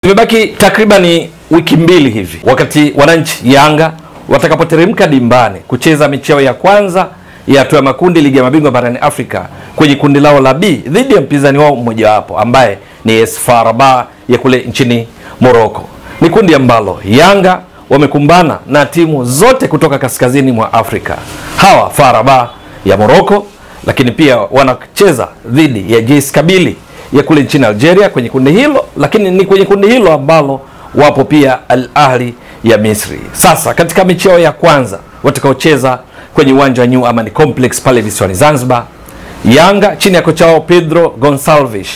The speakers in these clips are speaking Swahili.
Imebaki takribani wiki mbili hivi wakati wananchi Yanga watakapoteremka dimbani kucheza mechi yao ya kwanza ya hatua ya makundi ligi ya mabingwa barani Afrika kwenye kundi lao la B dhidi ya mpinzani wao mmoja wapo ambaye ni AS FAR Rabat ya kule nchini Morocco. Ni kundi ambalo Yanga wamekumbana na timu zote kutoka kaskazini mwa Afrika. Hawa FAR Rabat ya Morocco, lakini pia wanacheza dhidi ya JS Kabylie ya kule nchini Algeria kwenye kundi hilo, lakini ni kwenye kundi hilo ambalo wapo pia Al Ahly ya Misri. Sasa katika mechi yao ya kwanza watakaocheza kwenye uwanja wa New Amani Complex pale visiwani Zanzibar, Yanga chini ya kocha wao Pedro Gonçalves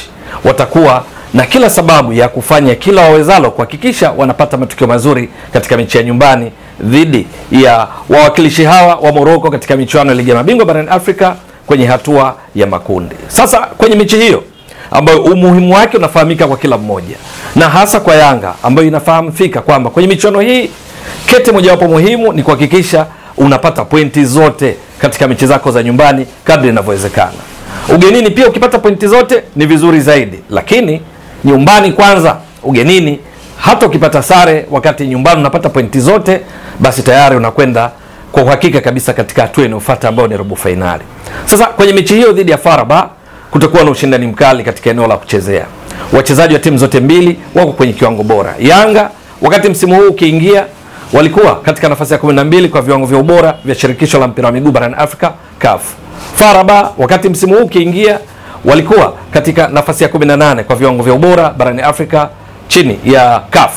watakuwa na kila sababu ya kufanya kila wawezalo kuhakikisha wanapata matokeo mazuri katika mechi ya nyumbani dhidi ya wawakilishi hawa wa Morocco katika michuano ya ligi ya mabingwa barani Afrika kwenye hatua ya makundi. Sasa kwenye mechi hiyo ambayo umuhimu wake unafahamika kwa kila mmoja, na hasa kwa Yanga ambayo inafahamika kwamba kwenye michuano hii kete mojawapo muhimu ni kuhakikisha unapata pointi zote katika mechi zako za nyumbani kadri inavyowezekana. Ugenini pia ukipata pointi zote ni vizuri zaidi, lakini nyumbani kwanza, ugenini hata ukipata sare wakati nyumbani unapata pointi zote, basi tayari unakwenda kwa uhakika kabisa katika hatua inayofuata ambayo ni robo finali. Sasa kwenye mechi hiyo dhidi ya FAR Rabat kutakuwa na ushindani mkali katika eneo la kuchezea. Wachezaji wa timu zote mbili wako kwenye kiwango bora. Yanga wakati msimu huu ukiingia walikuwa katika nafasi ya 12 kwa viwango vya ubora vya shirikisho la mpira wa miguu barani Afrika CAF. FAR Rabat wakati msimu huu ukiingia walikuwa katika nafasi ya 18 kwa viwango vya ubora barani Afrika chini ya CAF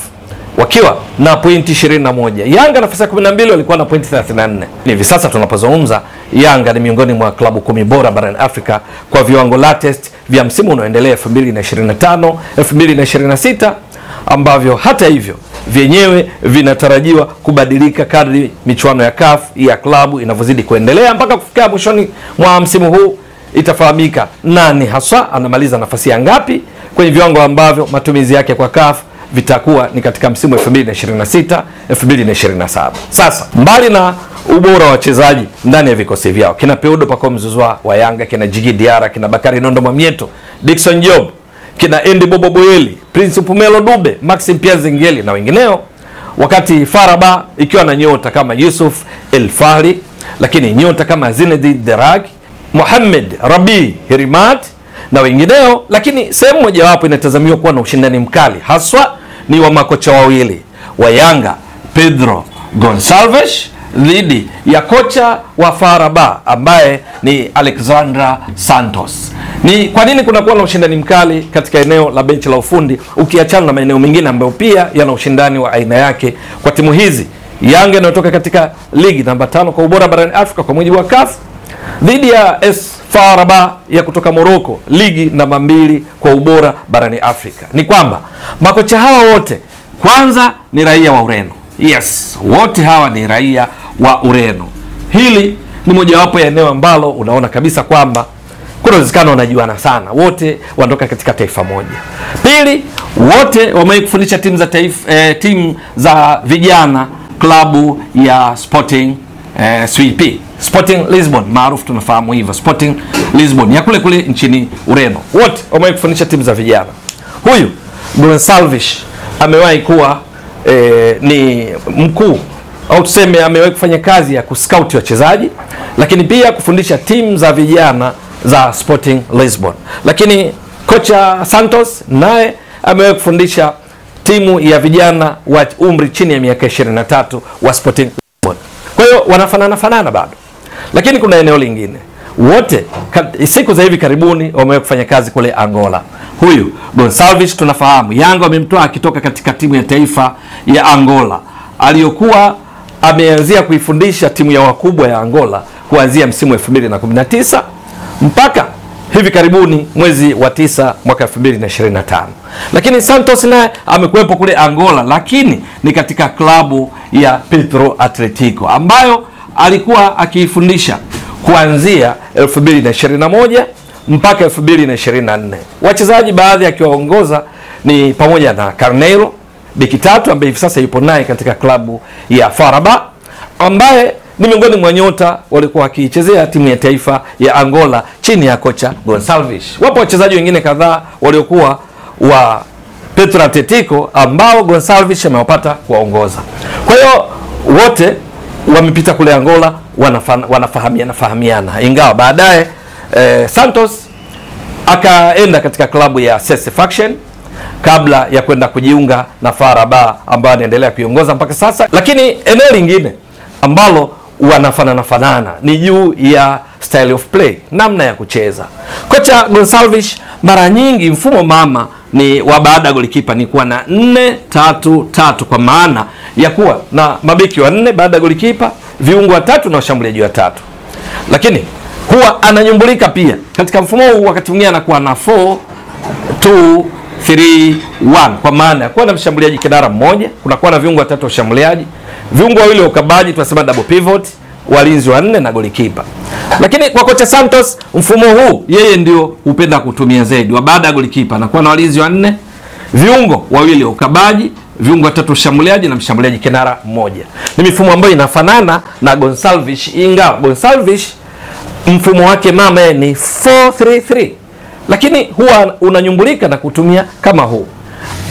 wakiwa na pointi 21. Yanga nafasi ya 12 walikuwa na pointi 34. Hivi sasa tunapozungumza, Yanga ni miongoni mwa klabu 10 bora barani Afrika kwa viwango latest vya msimu unaoendelea 2025 2026, ambavyo hata hivyo vyenyewe vinatarajiwa kubadilika kadri michuano ya CAF ya klabu inavyozidi kuendelea mpaka kufikia mwishoni mwa msimu huu. Itafahamika nani haswa anamaliza nafasi ya ngapi kwenye viwango ambavyo matumizi yake kwa CAF vitakuwa ni katika msimu 2026 2027. Sasa mbali na ubora wa wachezaji ndani ya vikosi vyao, kina Peudo Pacome Zouzoua wa Yanga, kina Djigui Diarra, kina Bakary Nondo Mwamieto, Dickson Job, kina Andy Bobo Boyeli, Prince Pumelo Dube, Maxime Pierre Zengeli na wengineo, wakati FAR Rabat ikiwa na nyota kama Yusuf El Fahri, lakini nyota kama Zinedine Derag, Mohamed Rabi Hirimat na wengineo. Lakini sehemu mojawapo inatazamiwa kuwa na ushindani mkali haswa ni wa makocha wawili wa Yanga, Pedro Gonçalves dhidi ya kocha wa FAR Rabat ambaye ni Alexandre Santos. Ni kwa nini kunakuwa na ushindani mkali katika eneo la benchi la ufundi ukiachana na maeneo mengine ambayo pia yana ushindani wa aina yake kwa timu hizi? Yanga inayotoka katika ligi namba 5 kwa ubora barani Afrika kwa mujibu wa CAF dhidi ya AS FAR Rabat ya kutoka Morocco, ligi namba 2 kwa ubora barani Afrika. Ni kwamba makocha hawa wote kwanza ni raia wa Ureno. Yes, wote hawa ni raia wa Ureno. Hili ni mojawapo ya eneo ambalo unaona kabisa kwamba kuna uwezekano wanajuana sana. Wote wanatoka katika taifa moja. Pili, wote wamewahi kufundisha timu za taifa, timu za vijana klabu ya Sporting Sporting Lisbon, maarufu tunafahamu hivyo, Sporting Lisbon ya kule kule nchini Ureno. Wote wamewahi kufundisha timu za vijana. Huyu Gonçalves amewahi kuwa ni mkuu au tuseme amewahi kufanya kazi ya kuscout wachezaji, lakini pia kufundisha timu za vijana za Sporting Lisbon. Lakini kocha Santos naye amewahi kufundisha timu ya vijana wa umri chini ya miaka 23 wa Sporting Lisbon. Kwa hiyo wanafanana bado. Lakini kuna eneo lingine. Wote siku za hivi karibuni wamewahi kufanya kazi kule Angola. Huyu Gonçalves tunafahamu Yanga wamemtoa akitoka katika timu ya taifa ya Angola aliyokuwa ameanzia kuifundisha timu ya wakubwa ya Angola kuanzia msimu 2019 mpaka hivi karibuni mwezi wa 9 mwaka 2025. Lakini Santos naye amekuwepo kule Angola, lakini ni katika klabu ya Petro Atletico ambayo alikuwa akiifundisha kuanzia 2021 mpaka 2024. Wachezaji baadhi akiwaongoza ni pamoja na Carneiro beki tatu ambaye hivi sasa yupo naye katika klabu ya FAR Rabat, ambaye ni miongoni mwa nyota walikuwa wakichezea timu ya taifa ya Angola chini ya kocha Gonçalves. Wapo wachezaji wengine kadhaa waliokuwa wa Petro Atletico ambao Gonçalves amewapata kuwaongoza. Kwa hiyo wote wamepita kule Angola, wanafahamiana, ingawa baadaye Santos akaenda katika klabu ya Sfaxien kabla ya kwenda kujiunga na FAR Rabat ambayo anaendelea kuiongoza mpaka sasa. Lakini eneo lingine ambalo wanafanana ni juu ya style of play, namna ya kucheza. Kocha Gonçalves mara nyingi mfumo mama ni wa baada ya golikipa ni kuwa na 4-3-3, kwa maana ya kuwa na mabeki wa 4 baada ya golikipa, viungo watatu na washambuliaji watatu. Lakini huwa ananyumbulika pia katika mfumo huu, wakati mwingine anakuwa na 4-2-3-1, kwa maana kuwa na mshambuliaji kinara mmoja, kunakuwa na viungo watatu washambuliaji, viungo wawili wa ukabaji, tunasema double pivot, walinzi wa 4 na golikipa. Lakini kwa kocha Santos mfumo huu yeye ndio hupenda kutumia zaidi, wa baada ya golikipa anakuwa na walinzi wa 4, viungo wawili wa ukabaji, viungo watatu washambuliaji na mshambuliaji kinara mmoja. Ni mifumo ambayo inafanana na Gonçalves, ingawa Gonçalves mfumo wake mama ni 4-3-3, lakini huwa unanyumbulika na kutumia kama huu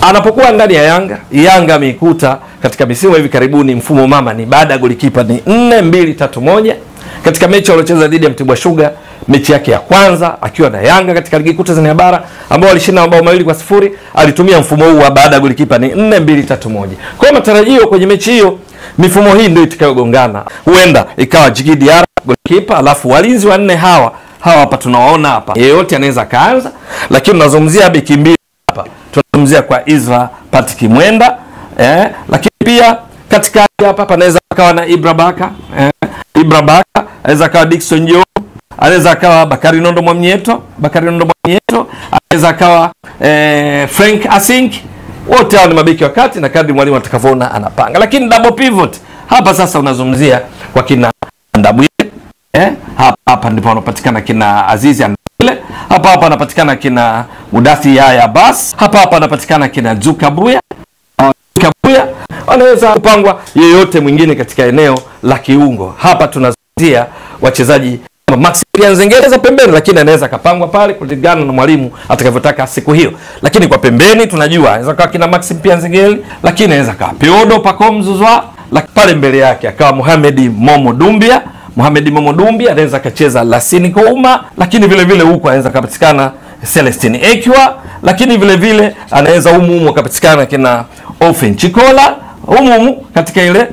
anapokuwa ndani ya Yanga. Yanga ameikuta katika misimu hivi karibuni mfumo mama ni baada ya golikipa ni 4-2-3-1. Katika mechi waliocheza dhidi ya Mtibwa Sugar, mechi yake ya kwanza akiwa na Yanga katika ligi kuu Tanzania bara ambao walishinda mabao 2-0, alitumia mfumo huu wa baada ya golikipa ni 4-2-3-1. Kwa matarajio kwenye mechi hiyo mifumo hii ndio itakayogongana. Huenda ikawa Djigui Diarra golikipa, alafu walinzi wa 4 hawa hapa tunawaona hapa. Yeyote anaweza kaanza, lakini tunazungumzia beki mbili hapa. Tunazungumzia kwa Isra Patrick Mwenda, lakini pia katikati hapa panaweza akawa na Ibra Baka, anaweza akawa Dickson Job, anaweza akawa Bakari Nondo Mwamnyeto, anaweza akawa Frank Asink. Wote hao ni mabeki wakati na kadri mwalimu atakavyoona anapanga. Lakini double pivot hapa sasa unazungumzia kwa kina Ndabwile, hapa ndipo wanapatikana kina Azizi Andile, hapa anapatikana kina Mudathi Yaya Bas, hapa anapatikana kina Zukabuya. Wanaweza kupangwa yeyote mwingine katika eneo la kiungo. Hapa tunazungumzia wachezaji kama Maximilian Zengereza pembeni, lakini anaweza kapangwa pale kulingana na mwalimu atakavyotaka siku hiyo. Lakini kwa pembeni tunajua anaweza kawa kina Maximilian Zengereza, lakini anaweza kawa Piodo Pacome Zouzoua, lakini pale mbele yake akawa Mohamed Momo Dumbia. Anaweza kacheza Lassine Kouma, lakini vile vile huko anaweza kupatikana Celestine Ekwa, lakini vile vile anaweza humu kupatikana kina Ofen Chikola humu katika ile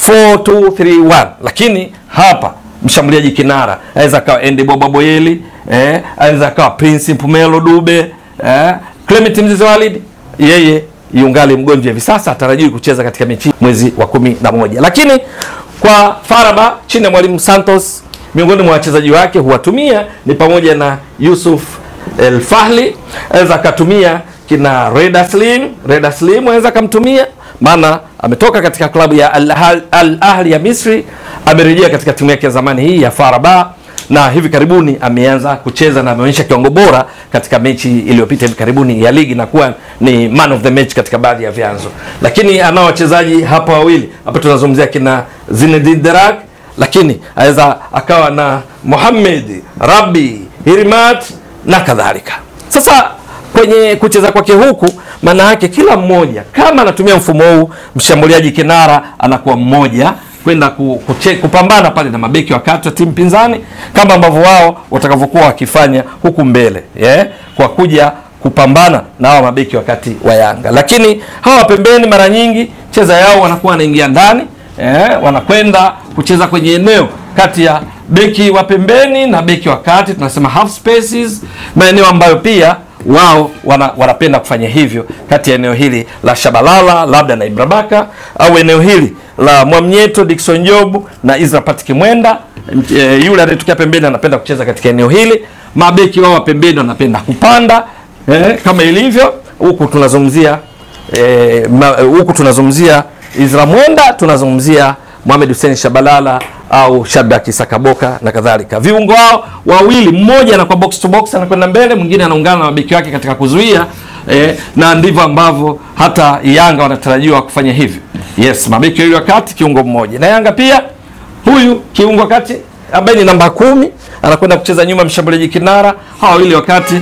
4-2-3-1. Lakini hapa mshambuliaji kinara anaweza kawa Ende Boba Boyeli, anaweza kawa Prince Mpumelo Dube, Clement Mzize Walid. Yeye yungali mgonjwa hivi sasa, atarajiwa kucheza katika mechi mwezi wa 11. Lakini kwa FAR Rabat chini ya mwalimu Santos, miongoni mwa wachezaji wake huwatumia ni pamoja na Yusuf El Fahli, anaweza akatumia kina Reda Slim anaweza kumtumia, maana ametoka katika klabu ya Al Ahli ya Misri, amerejea katika timu yake ya zamani hii ya FAR Rabat, na hivi karibuni ameanza kucheza na ameonyesha kiwango bora katika mechi iliyopita hivi karibuni ya ligi na kuwa ni man of the match katika baadhi ya vyanzo. Lakini anao wachezaji hapa wawili, hapa tunazungumzia kina Zinedine Derak, lakini aweza akawa na Mohamed Rabbi Hirimat na kadhalika. Sasa kwenye kucheza kwake huku, maana yake kila mmoja kama anatumia mfumo huu, mshambuliaji kinara anakuwa mmoja kwenda kupambana pale na mabeki wakati wa timu pinzani, kama ambavyo wao watakavyokuwa wakifanya huku mbele, kwa kuja kupambana na hao mabeki wakati wa Yanga. Lakini hawa pembeni mara nyingi cheza yao wanakuwa wanaingia ndani, wanakwenda kucheza kwenye eneo kati ya beki wa pembeni na beki wa kati, tunasema half spaces, maeneo ambayo pia wao wanapenda kufanya hivyo kati ya eneo hili la Shabalala labda na Ibra Baka, au eneo hili la Mwamnyeto, Dickson Job na Isra Patrick Mwenda. Yule anayetokea pembeni anapenda kucheza katika eneo hili. Mabeki wao pembeni wanapenda kupanda, kama ilivyo huku tunazungumzia Isra Mwenda, tunazungumzia Mohamed Hussein Shabalala au Shabaki Sakaboka na kadhalika. Viungo wao wawili, mmoja anakuwa box to box anakwenda mbele, mwingine anaungana na mabeki wake katika kuzuia, na ndivyo ambavyo hata Yanga wanatarajiwa kufanya hivyo. Yes, mabeki wawili wakati, kiungo mmoja. Na Yanga pia huyu kiungo wakati ambaye ni namba 10 anakwenda kucheza nyuma mshambuliaji kinara, hawa wawili wakati,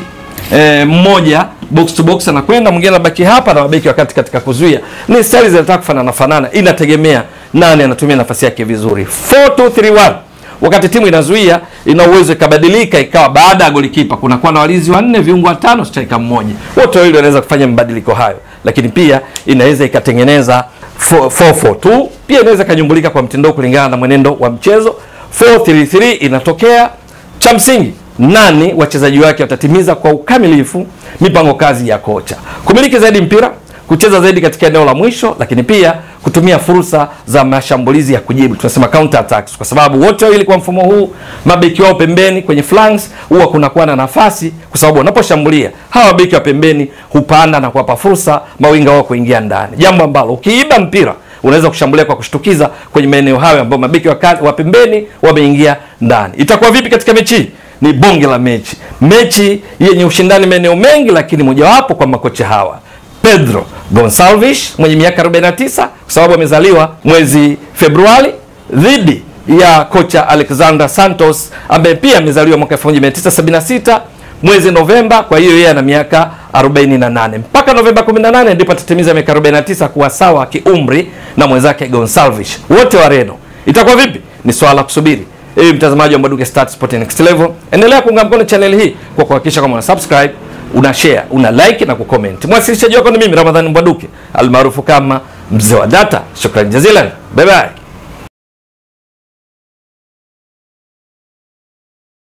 mmoja box to box anakwenda, mwingine anabaki hapa na mabeki wakati katika kuzuia. Ni style zinataka kufanana, inategemea nani anatumia nafasi yake vizuri. 4-2-3-1 wakati timu inazuia, ina uwezo ikabadilika ikawa baada ya golikipa kunakuwa na walinzi 4, viungo 5, striker mmoja. Wote wawili wanaweza kufanya mabadiliko hayo. Lakini pia inaweza ikatengeneza 4-4-2, pia inaweza kanyumbulika kwa mtindo kulingana na mwenendo wa mchezo. 4-3-3 inatokea. Cha msingi, nani wachezaji wake watatimiza kwa ukamilifu mipango kazi ya kocha: kumiliki zaidi mpira, kucheza zaidi katika eneo la mwisho, lakini pia kutumia fursa za mashambulizi ya kujibu, tunasema counter attacks, kwa sababu wote wawili kwa mfumo huu mabeki wao pembeni kwenye flanks huwa kunakuwa na nafasi, kwa sababu wanaposhambulia hawa beki wa pembeni hupanda na kuwapa fursa mawinga wao kuingia ndani, jambo ambalo ukiiba mpira unaweza kushambulia kwa kushtukiza kwenye maeneo hayo ambayo mabeki wa pembeni wameingia ndani. Itakuwa vipi katika mechi? Ni bonge la mechi yenye ushindani maeneo mengi, lakini mojawapo kwa makocha hawa: Pedro Gonçalves mwenye miaka 49 kwa sababu amezaliwa mwezi Februari, dhidi ya kocha Alexander Santos ambaye pia amezaliwa mwaka 1976 mwezi Novemba. Kwa hiyo yeye ana miaka 48. Mpaka Novemba 18 ndipo atatimiza miaka 49 kuwa sawa kiumri na mwenzake Gonçalves, wote Wareno. Itakuwa vipi? Ni swala kusubiri. Ewe mtazamaji wa Mbwaduke Stats Sport Next Level, endelea kuunga mkono channel hii kwa kuhakikisha kama una subscribe, una share, una like na kucomment. Mwasilishaji wako ni mimi Ramadhani Mbwaduke almaarufu kama Mzee wa Data. Shukrani jazilan. Bye bye.